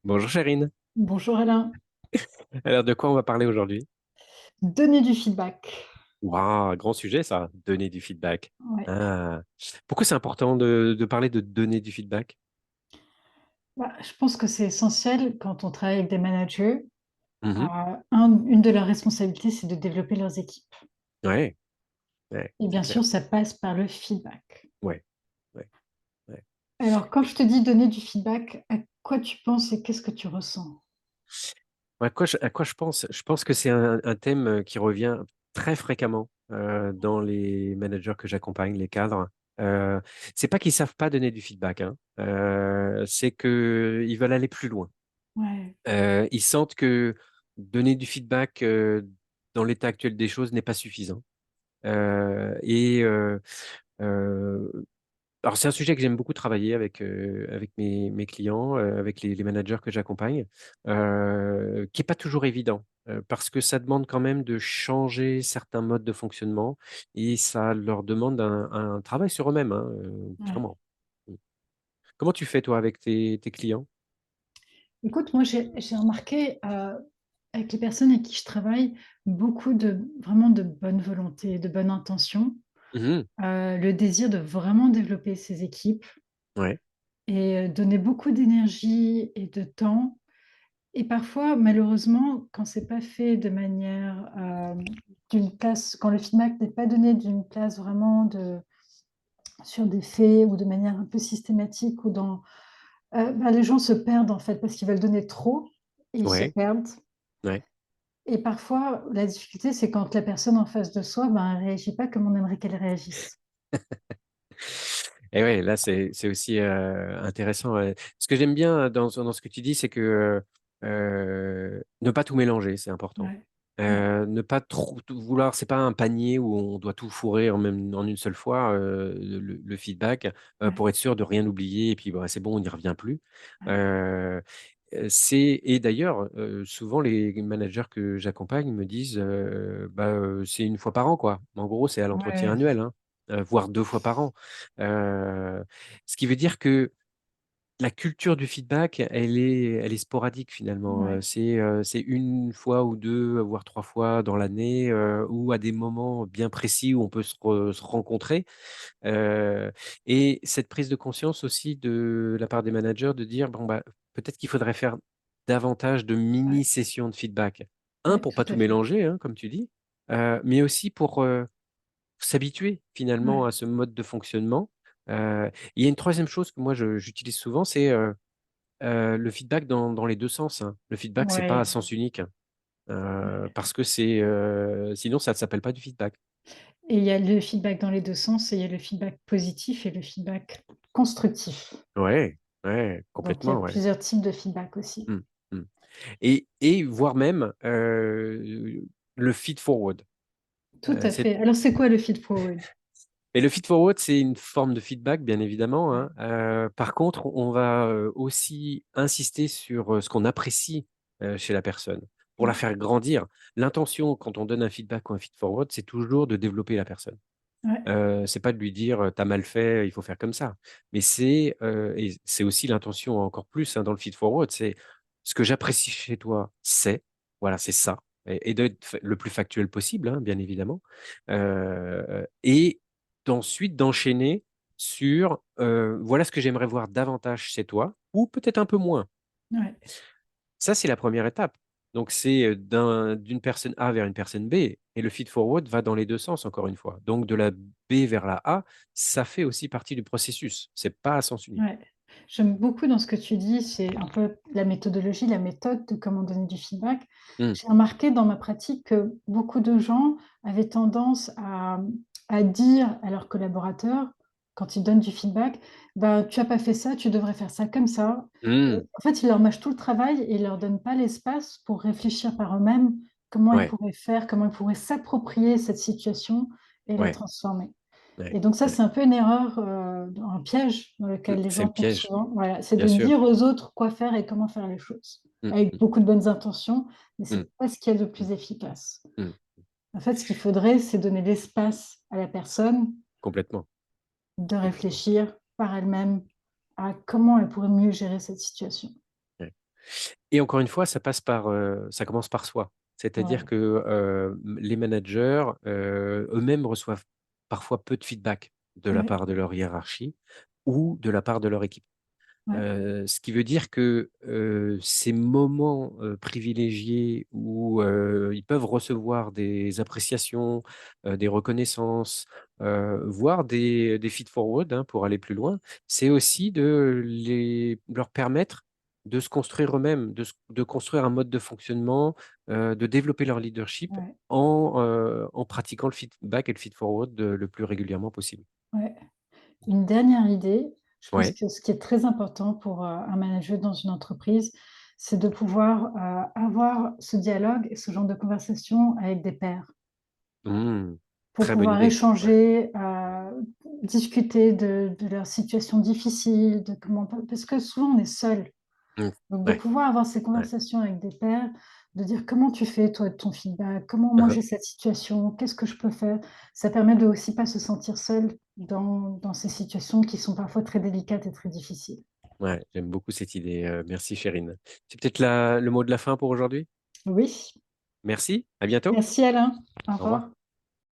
Bonjour Chérine. Bonjour Alain. Alors de quoi on va parler aujourd'hui? Donner du feedback. Waouh, grand sujet ça, donner du feedback. Ouais. Ah. Pourquoi c'est important de parler de donner du feedback? Bah, je pense que c'est essentiel quand on travaille avec des managers. Mhm. Une de leurs responsabilités, c'est de développer leurs équipes. Ouais, ouais, Et c'est bien sûr, clair. ça passe par le feedback. Ouais, ouais, ouais. Alors, quand je te dis donner du feedback, à quoi tu penses et qu'est-ce que tu ressens? À quoi je pense? Je pense que c'est un thème qui revient très fréquemment dans les managers que j'accompagne, les cadres. Euh, c'est pas qu'ils savent pas donner du feedback, hein. C'est qu'ils veulent aller plus loin. Ouais, Ils sentent que donner du feedback dans l'état actuel des choses n'est pas suffisant. Euh, et euh, euh, alors c'est un sujet que j'aime beaucoup travailler avec mes clients, avec les managers que j'accompagne, qui n'est pas toujours évident, parce que ça demande quand même de changer certains modes de fonctionnement et ça leur demande un travail sur eux-mêmes, hein, ouais. clairement. Comment tu fais toi avec tes clients? Écoute, moi, j'ai remarqué avec les personnes avec qui je travaille beaucoup vraiment de bonne volonté, de bonne intention, Mhm. le désir de vraiment développer ces équipes Ouais, et donner beaucoup d'énergie et de temps. Et parfois, malheureusement, quand c'est pas fait de manière d'une place, quand le feedback n'est pas donné d'une place vraiment sur des faits ou de manière un peu systématique, les gens se perdent en fait parce qu'ils veulent donner trop et ils se ouais, perdent. ouais. Et parfois, la difficulté, c'est quand la personne en face de soi, elle réagit pas comme on aimerait qu'elle réagisse. Et ouais, là, c'est aussi intéressant. Ouais. Ce que j'aime bien dans ce que tu dis, c'est que ne pas tout mélanger, c'est important. Ouais, ouais, Ne pas trop tout vouloir, c'est pas un panier où on doit tout fourrer en une seule fois, le feedback, ouais, pour être sûr de rien oublier, et puis bah, c'est bon, on n'y revient plus. ouais, Euh, et d'ailleurs, souvent les managers que j'accompagne me disent, c'est une fois par an, quoi. En gros, c'est à l'entretien ouais, annuel, hein, voire deux fois par an. Euh, Ce qui veut dire que la culture du feedback, elle est sporadique finalement. ouais, C'est une fois ou deux, voire trois fois dans l'année, ou à des moments bien précis où on peut se rencontrer. Euh, et cette prise de conscience aussi de la part des managers de dire, bon, bah, peut-être qu'il faudrait faire davantage de ouais, mini-sessions de feedback. Un, ouais, pour tout pas tout à fait. mélanger, hein, comme tu dis, mais aussi pour s'habituer finalement Ouais, à ce mode de fonctionnement. Il y a une troisième chose que moi j'utilise souvent, c'est le feedback dans les deux sens, hein. Le feedback, c'est pas à ouais, sens unique, ouais. parce que sinon ça ne s'appelle pas du feedback. Et il y a le feedback dans les 2 sens et il y a le feedback positif et le feedback constructif. Ouais, ouais, Donc il y a complètement, ouais. plusieurs types de feedback aussi. Mm, mm. Et voire même le feed forward. Tout à C'est fait. Alors c'est quoi le feed forward? Et le feed forward, c'est une forme de feedback, bien évidemment, Ouais, hein. Par contre, on va aussi insister sur ce qu'on apprécie chez la personne pour la ouais, faire grandir. L'intention, quand on donne un feedback ou un feed forward, c'est toujours de développer la personne. ouais, C'est pas de lui dire t'as mal fait, il faut faire comme ça. Mais et c'est aussi l'intention encore plus, hein, dans le feed forward, c'est ce que j'apprécie chez toi, voilà, c'est ça. Et d'être le plus factuel possible, hein, bien évidemment. Et d'ensuite d'enchaîner sur voilà ce que j'aimerais voir davantage chez toi, ou peut-être un peu moins. ouais, Ça, c'est la première étape. Donc, c'est d'une personne A vers une personne B. Et le feed forward va dans les deux sens, encore une fois. Donc, de la B vers la A, ça fait aussi partie du processus. C'est pas à sens unique. ouais. J'aime beaucoup dans ce que tu dis, c'est un peu la méthodologie, la méthode de comment donner du feedback. Hmm. J'ai remarqué dans ma pratique que beaucoup de gens avaient tendance à dire à leurs collaborateurs, quand ils donnent du feedback: «Bah, tu as pas fait ça, tu devrais faire ça comme ça». Et Hmm. en fait, ils leur mâchent tout le travail et ils leur donnent pas l'espace pour réfléchir par eux-mêmes comment ils Ouais, pourraient faire, comment ils pourraient s'approprier cette situation et la ouais, transformer. ouais, Et donc ça, ouais. c'est un peu une erreur, un piège dans Hmm. lequel les C'est gens le tombent piège, souvent. Voilà, c'est bien de sûr. dire aux autres quoi faire et comment faire les choses, Hmm, avec hmm, beaucoup de bonnes intentions, mais hmm, c'est pas ce qu'il y a de hmm, plus efficace. hmm. En fait, ce qu'il faudrait, c'est donner l'espace à la personne Complètement, de complètement. réfléchir par elle-même à comment elle pourrait mieux gérer cette situation. Ouais. Et encore une fois, ça commence par soi. C'est-à-dire Ouais, que les managers eux-mêmes reçoivent parfois peu de feedback de la ouais, part de leur hiérarchie ou de la part de leur équipe. ouais, Ce qui veut dire que ces moments privilégiés où ils peuvent recevoir des appréciations, des reconnaissances, voire des feed-forward hein, pour aller plus loin, c'est aussi de leur permettre de se construire eux-mêmes, de construire un mode de fonctionnement, de développer leur leadership ouais, en pratiquant le feedback et le feed-forward le plus régulièrement possible. ouais. Une dernière idée, je pense Ouais. que ce qui est très important pour, un manager dans une entreprise, c'est de pouvoir, avoir ce dialogue et ce genre de conversation avec des pairs. Mmh. Pour Très bonne pouvoir idée. Ouais. échanger, discuter de leurs situations difficiles, de comment parce que souvent on est seul. Mmh. Donc de Ouais. pouvoir avoir ces Ouais. conversations avec des pairs, de dire: «Comment tu fais toi de ton feedback? Comment moi Mmh. j'ai cette situation? Qu'est-ce que je peux faire?» Ça permet de aussi pas se sentir seul dans ces situations qui sont parfois très délicates et très difficiles. Ouais, j'aime beaucoup cette idée, merci Chérine. C'est peut-être la le mot de la fin pour aujourd'hui? Oui, Merci, à bientôt. merci Alain. Au Au revoir. revoir.